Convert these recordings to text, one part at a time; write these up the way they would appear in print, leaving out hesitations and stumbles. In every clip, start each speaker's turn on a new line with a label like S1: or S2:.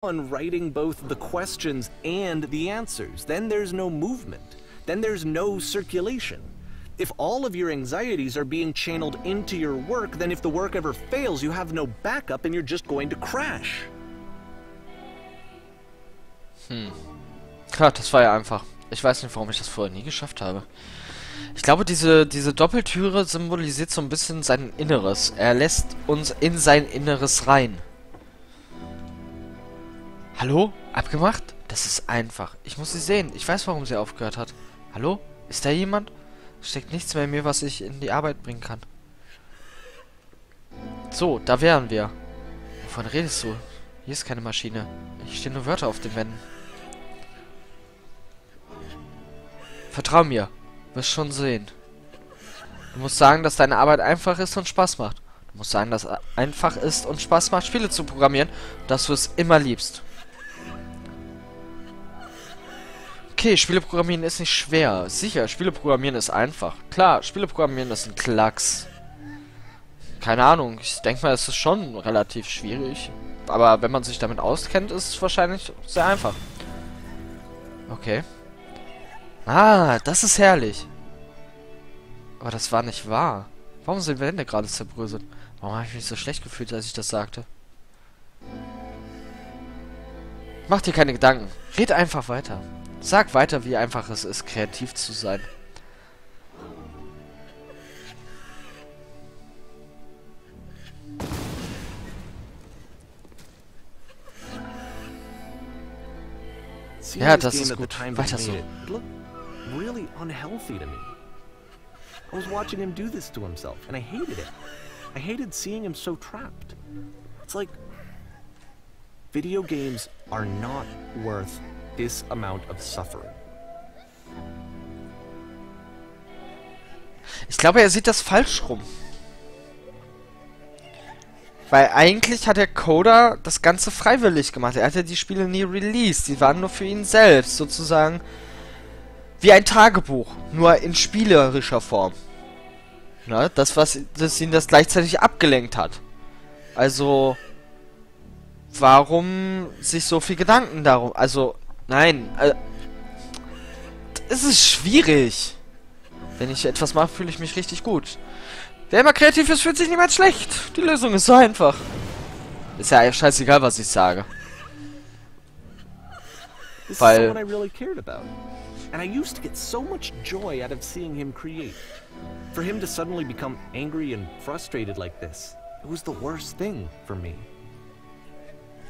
S1: on writing both the questions and the answers. Then there's no movement. Then there's no circulation. If all of your anxieties are being channeled into your work, then if the work ever fails, you have no backup and you're just going to crash.
S2: Ja, das war ja einfach. Ich weiß nicht, warum ich das vorher nie geschafft habe. Ich glaube, diese Doppeltüre symbolisiert so ein bisschen sein Inneres. Er lässt uns in sein Inneres rein. Hallo? Abgemacht? Das ist einfach. Ich muss sie sehen. Ich weiß, warum sie aufgehört hat. Hallo? Ist da jemand? Steckt nichts mehr in mir, was ich in die Arbeit bringen kann. So, da wären wir. Wovon redest du? Hier ist keine Maschine. Hier stehen nur Wörter auf den Wänden. Vertrau mir. Wirst schon sehen. Du musst sagen, dass deine Arbeit einfach ist und Spaß macht. Du musst sagen, dass es einfach ist und Spaß macht, Spiele zu programmieren. Und dass du es immer liebst. Okay, Spiele programmieren ist nicht schwer. Sicher, Spiele programmieren ist einfach. Klar, Spiele programmieren ist ein Klacks. Keine Ahnung, ich denke mal, es ist schon relativ schwierig. Aber wenn man sich damit auskennt, ist es wahrscheinlich sehr einfach. Okay. Ah, das ist herrlich. Aber das war nicht wahr. Warum sind Wände gerade zerbröselt? Warum habe ich mich so schlecht gefühlt, als ich das sagte? Mach dir keine Gedanken. Red einfach weiter. Sag weiter, wie einfach es ist, kreativ zu sein. Ja, das ist gut. Weiter so.
S1: Really unhealthy to me. I was watching him do this to himself, and I hated it. I hated seeing him so trapped. It's like video games are not worth this amount of suffering.
S2: Ich glaube, er sieht das falsch rum. Weil eigentlich hat der Coder das Ganze freiwillig gemacht. Er hat ja die Spiele nie released. Die waren nur für ihn selbst, sozusagen wie ein Tagebuch, nur in spielerischer Form. Na, das ihn das gleichzeitig abgelenkt hat. Also, warum sich so viel Gedanken darum... Also, nein, es ist schwierig. Wenn ich etwas mache, fühle ich mich richtig gut. Wer immer kreativ ist, fühlt sich niemals schlecht. Die Lösung ist so einfach. Ist ja scheißegal, was ich sage. Weil...
S1: And I used to get so much joy out of seeing him create. For him to suddenly become angry and frustrated like this, it was the worst thing for me.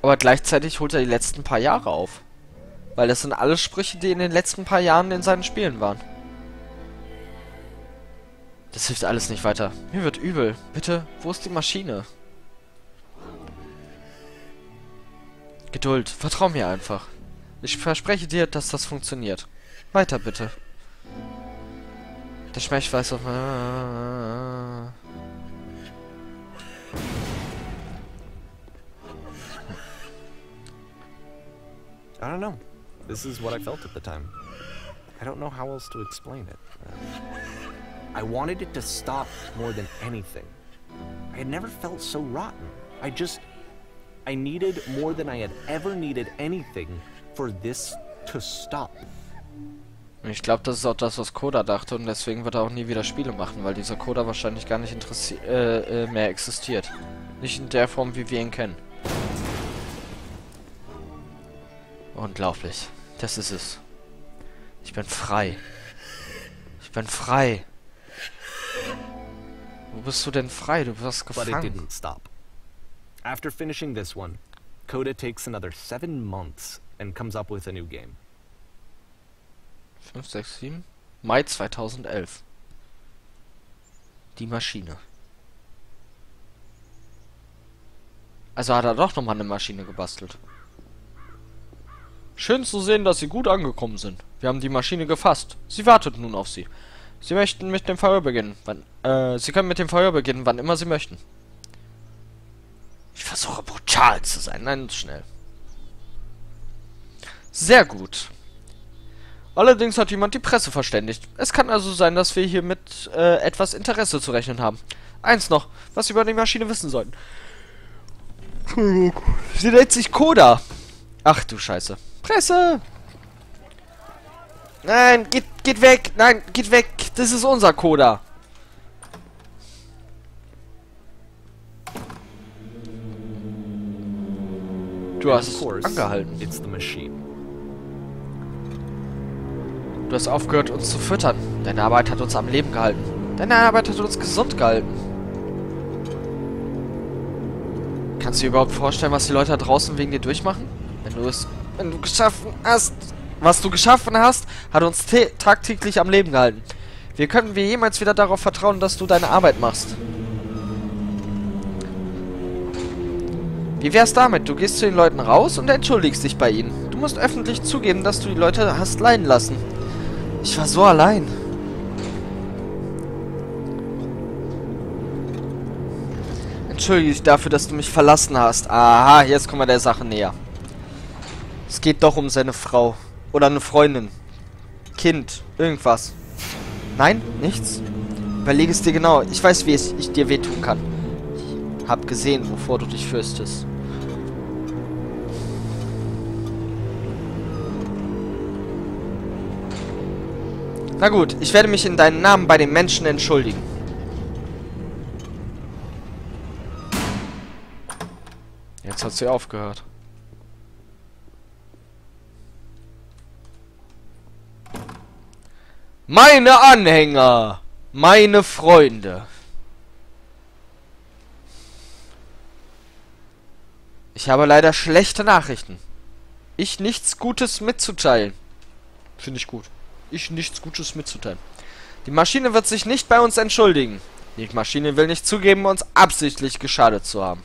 S2: Aber gleichzeitig holt er die letzten paar Jahre auf. Weil das sind alles Sprüche, die in den letzten paar Jahren in seinen Spielen waren. Das hilft alles nicht weiter. Mir wird übel. Bitte, wo ist die Maschine? Geduld, vertrau mir einfach. Ich verspreche dir, dass das funktioniert. Weiter, bitte. Der Schmech weiß auf...
S1: I don't know. This is what I felt at the time. I don't know how else to explain it. I wanted it to stop more than anything. I had never felt so rotten. I needed more than I had ever needed anything for this to stop.
S2: Ich glaube, das ist auch das, was Coda dachte, und deswegen wird er auch nie wieder Spiele machen, weil dieser Coda wahrscheinlich gar nicht mehr existiert. Nicht in der Form, wie wir ihn kennen. Unglaublich. Das ist es. Ich bin frei. Ich bin frei. Wo bist du denn frei? Du wirst gefangen.
S1: But it didn't stop. After finishing this one, Coda takes another 7 months and comes up with a new game.
S2: 5, 6, 7. Mai 2011. Die Maschine. Also hat er doch nochmal eine Maschine gebastelt. Schön zu sehen, dass Sie gut angekommen sind. Wir haben die Maschine gefasst. Sie wartet nun auf Sie. Sie möchten mit dem Verhör beginnen. Sie können mit dem Verhör beginnen, wann immer Sie möchten. Ich versuche brutal zu sein. Nein, schnell. Sehr gut. Allerdings hat jemand die Presse verständigt. Es kann also sein, dass wir hier mit etwas Interesse zu rechnen haben. Eins noch, was Sie über die Maschine wissen sollten. Sie nennt sich Coda. Ach du Scheiße. Presse! Nein, geht weg! Nein, geht weg! Das ist unser Coder! Du hast angehalten.
S1: It's the machine.
S2: Du hast aufgehört, uns zu füttern. Deine Arbeit hat uns am Leben gehalten. Deine Arbeit hat uns gesund gehalten. Kannst du dir überhaupt vorstellen, was die Leute da draußen wegen dir durchmachen? Wenn du geschaffen hast, was du geschaffen hast, hat uns tagtäglich am Leben gehalten. Wie können wir jemals wieder darauf vertrauen, dass du deine Arbeit machst? Wie wär's damit? Du gehst zu den Leuten raus und entschuldigst dich bei ihnen. Du musst öffentlich zugeben, dass du die Leute hast leiden lassen. Ich war so allein. Entschuldige dich dafür, dass du mich verlassen hast. Aha, jetzt kommen wir der Sache näher. Es geht doch um seine Frau. Oder eine Freundin. Kind. Irgendwas. Nein? Nichts? Überlege es dir genau. Ich weiß, wie ich dir wehtun kann. Ich hab gesehen, wovor du dich fürchtest. Na gut, ich werde mich in deinem Namen bei den Menschen entschuldigen. Jetzt hat sie aufgehört. Meine Anhänger! Meine Freunde! Ich habe leider schlechte Nachrichten. Ich nichts Gutes mitzuteilen. Finde ich gut. Ich nichts Gutes mitzuteilen. Die Maschine wird sich nicht bei uns entschuldigen. Die Maschine will nicht zugeben, uns absichtlich geschadet zu haben.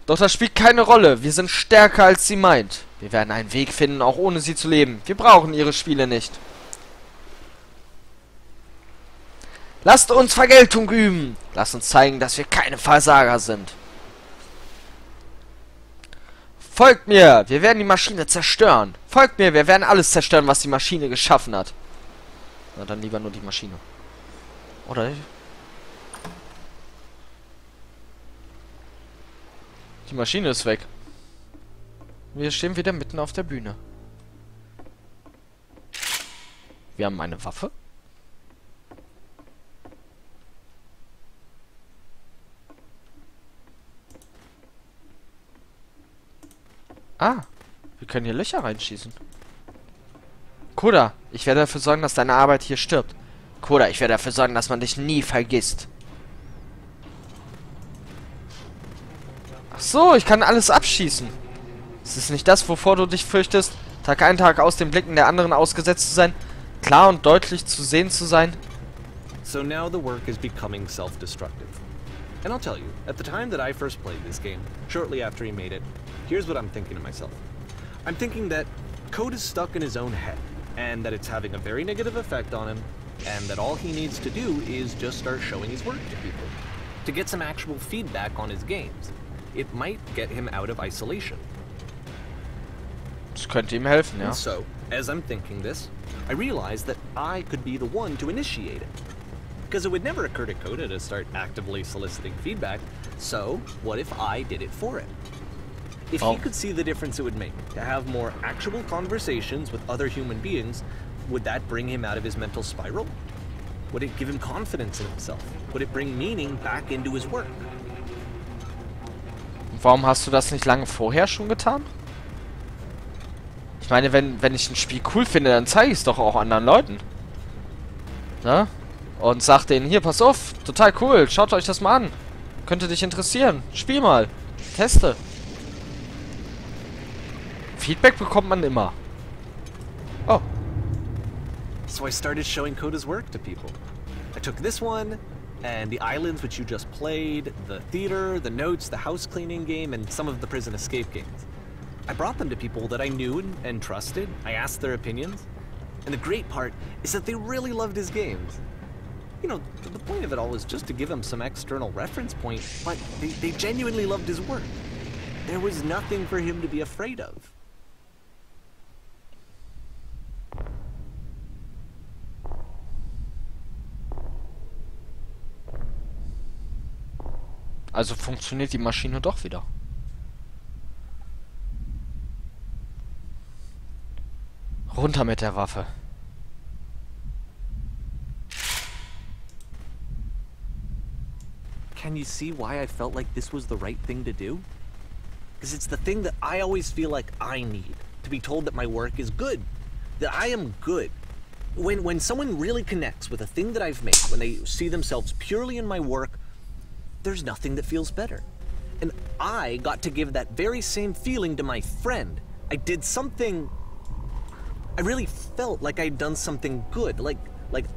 S2: Doch das spielt keine Rolle. Wir sind stärker, als sie meint. Wir werden einen Weg finden, auch ohne sie zu leben. Wir brauchen ihre Spiele nicht. Lasst uns Vergeltung üben. Lasst uns zeigen, dass wir keine Versager sind. Folgt mir. Wir werden die Maschine zerstören. Folgt mir. Wir werden alles zerstören, was die Maschine geschaffen hat. Na, dann lieber nur die Maschine. Oder? Die Maschine ist weg. Wir stehen wieder mitten auf der Bühne. Wir haben eine Waffe. Ah, wir können hier Löcher reinschießen. Koda, ich werde dafür sorgen, dass deine Arbeit hier stirbt. Koda, ich werde dafür sorgen, dass man dich nie vergisst. Ach so, ich kann alles abschießen. Ist es nicht das, wovor du dich fürchtest? Tag ein, Tag aus den Blicken der anderen ausgesetzt zu sein? Klar und deutlich zu sehen zu sein?
S1: So now the work is becoming self-destructive. And I'll tell you, at the time that I first played this game, shortly after he made it, here's what I'm thinking to myself. I'm thinking that code is stuck in his own head, and that it's having a very negative effect on him, and that all he needs to do is just start showing his work to people, to get some actual feedback on his games. It might get him out of isolation.
S2: Das könnte ihm helfen, ja.
S1: And so, as I'm thinking this, I realize that I could be the one to initiate it. Because it would never occur to Coda to start actively soliciting feedback, so what if I did it for him? If he could see the difference it would make to have more actual conversations with other human beings, would that bring him out of his mental spiral? Would it give him confidence in himself? Would it bring meaning back into his work?
S2: Warum hast du das nicht lange vorher schon getan? Ich meine, wenn ich ein Spiel cool finde, dann zeige ich es doch auch anderen Leuten. Na? Und sag denen, hier, pass auf, total cool, schaut euch das mal an. Könnte dich interessieren. Spiel mal. Teste. Feedback bekommt man immer. Oh.
S1: So I started showing Coda's work to people. I took this one, and the islands which you just played, the theater, the notes, the house cleaning game, and some of the prison escape games. I brought them to people that I knew and trusted. I asked their opinions. And the great part is that they really loved his games. You know, the point of it all was just to give him some external reference point, but they genuinely loved his work. There was nothing for him to be afraid of.
S2: Also funktioniert die Maschine doch wieder. Runter mit der Waffe.
S1: Can you see why I felt like this was the right thing to do? Because it's the thing that I always feel like I need, to be told that my work is good, that I am good. When someone really connects with a thing that I've made, when they see themselves purely in my work, there's nothing that feels better. And I got to give that very same feeling to my friend. I did something... I really felt like I'd done something good, like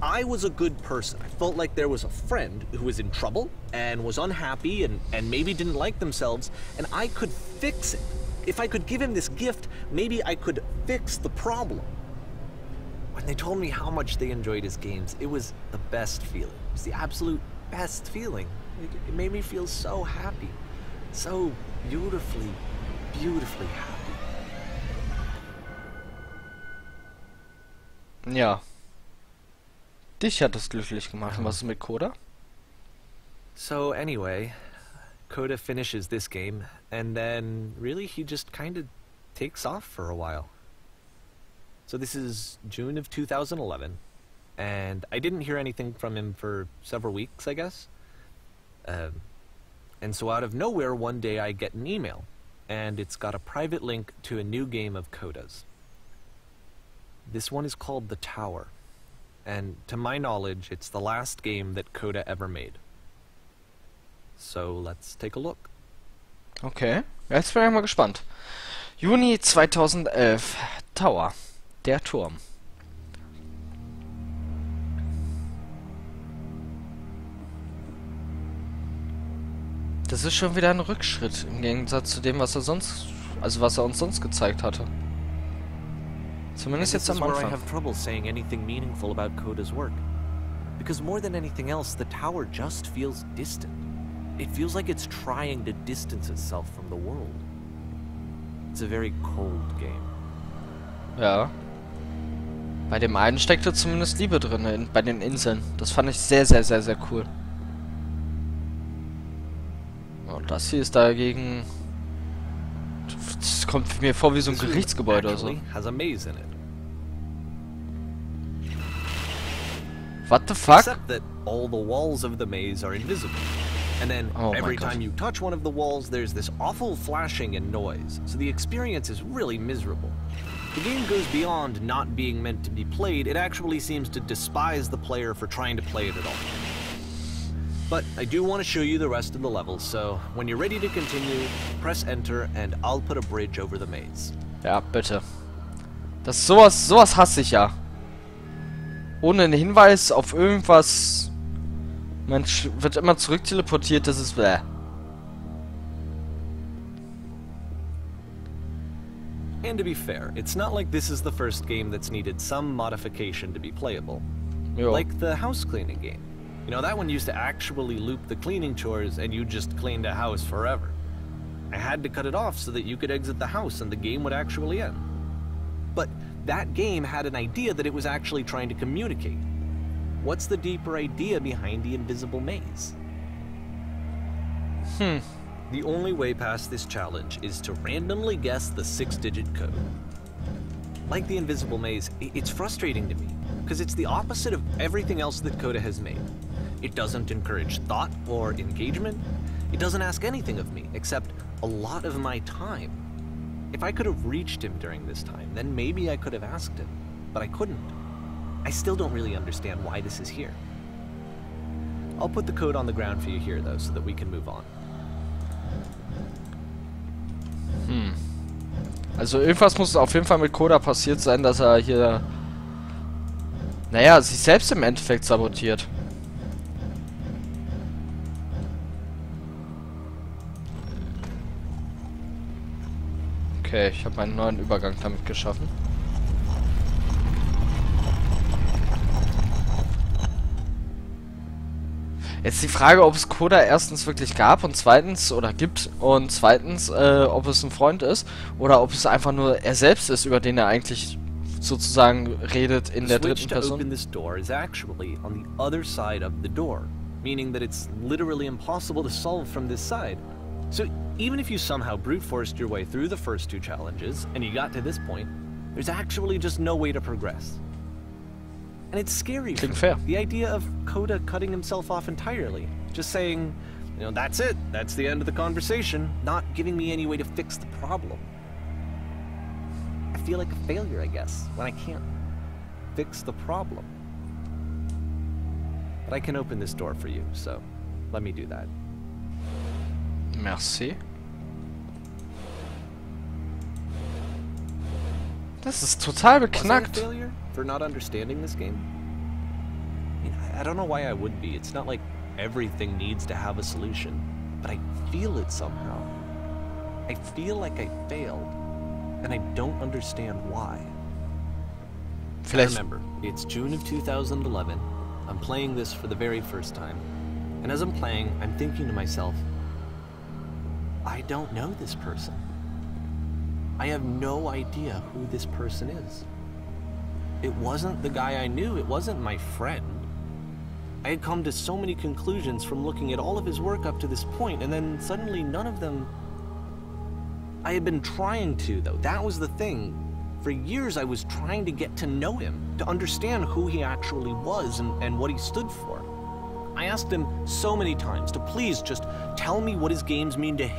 S1: I was a good person. I felt like there was a friend who was in trouble and was unhappy and maybe didn't like themselves, and I could fix it. If I could give him this gift, maybe I could fix the problem. When they told me how much they enjoyed his games, it was the best feeling. It was the absolute best feeling. It made me feel so happy. So beautifully, beautifully happy.
S2: Ja. Dich hat es glücklich gemacht. Und was ist mit Koda?
S1: So anyway, Koda finishes this game, and then really he just kind of takes off for a while. So this is June of 2011, and I didn't hear anything from him for several weeks, I guess. And so out of nowhere, one day I get an email, and it's got a private link to a new game of Koda's. This one is called The Tower, and to my knowledge, it's the last game that Koda ever made. So let's take a look.
S2: Okay, jetzt bin ich mal gespannt. Juni 2011, Tower, der Turm. Das ist schon wieder ein Rückschritt im Gegensatz zu dem, was er sonst, also was er uns sonst gezeigt hatte. Zumindest jetzt am
S1: Anfang.
S2: Anfang.
S1: I have trouble saying anything meaningful about Koda's work, because more than anything else, the tower just feels distant. It feels like it's trying to distance itself from the world. It's a very cold game.
S2: Ja. Bei dem einen steckte zumindest Liebe drin, bei den Inseln. Das fand ich sehr, sehr, sehr, sehr cool. Und das hier ist dagegen... Das kommt mir vor wie so ein Gerichtsgebäude oder so.
S1: Has a maze in it.
S2: What the fuck?
S1: Except that all the walls of the maze are invisible. And then every time you touch one of the walls, there's this awful flashing and noise. So the experience is really miserable. The game goes beyond not being meant to be played. It actually seems to despise the player for trying to play it at all. But I do want to show you the rest of the levels, so when you're ready to continue, press enter and I'll put a bridge over the maze.
S2: Ja, bitte. Das sowas hasse ich ja. Ohne einen Hinweis auf irgendwas. Man wird immer zurückteleportiert, das ist bäh.
S1: And to be fair, it's not like this is the first game that's needed some modification to be playable.
S2: Jo.
S1: Like the house cleaning game. You know, that one used to actually loop the cleaning chores and you just cleaned a house forever. I had to cut it off so that you could exit the house and the game would actually end. But that game had an idea that it was actually trying to communicate. What's the deeper idea behind the invisible maze? The only way past this challenge is to randomly guess the 6-digit code. Like the invisible maze, it's frustrating to me, because it's the opposite of everything else that Koda has made. It doesn't encourage thought or engagement. It doesn't ask anything of me, except a lot of my time. If I could have reached him during this time, then maybe I could have asked him, but I couldn't. I still don't really understand why this is here. I'll put the code on the ground for you here, though, so that we can move on.
S2: Also irgendwas muss auf jeden Fall mit Koda passiert sein, dass er hier... Naja, sich selbst im Endeffekt sabotiert. Okay, ich habe einen neuen Übergang damit geschaffen. Jetzt die Frage, ob es Koda erstens wirklich gab und zweitens, oder gibt, und zweitens, ob es ein Freund ist oder ob es einfach nur er selbst ist, über den er eigentlich sozusagen redet in der dritten Person.
S1: The switch to open this door is actually on the other side of the door, meaning that it's literally impossible to solve from this side. So even if you somehow brute forced your way through the first two challenges and you got to this point, There's actually just no way to progress. And it's scary.
S2: Klingt fair.
S1: The idea of Coda cutting himself off entirely. Just saying, you know, that's it. That's the end of the conversation. Not giving me any way to fix the problem. I feel like a failure, I guess, when I can't fix the problem. But I can open this door for you, so let me do that.
S2: Merci. Das ist total beknackt.
S1: Was I a failure for not understanding this game? I mean, I don't know why I would be. It's not like everything needs to have a solution, but I feel it somehow. I feel like I failed, and I don't understand why. I remember, it's June of 2011. I'm playing this for the very first time, and as I'm playing, I'm thinking to myself, I don't know this person. I have no idea who this person is. It wasn't the guy I knew, it wasn't my friend. I had come to so many conclusions from looking at all of his work up to this point, and then suddenly none of them... I had been trying to, though. That was the thing. For years I was trying to get to know him, to understand who he actually was and what he stood for. I asked him so many times to please just tell me what his games mean to him.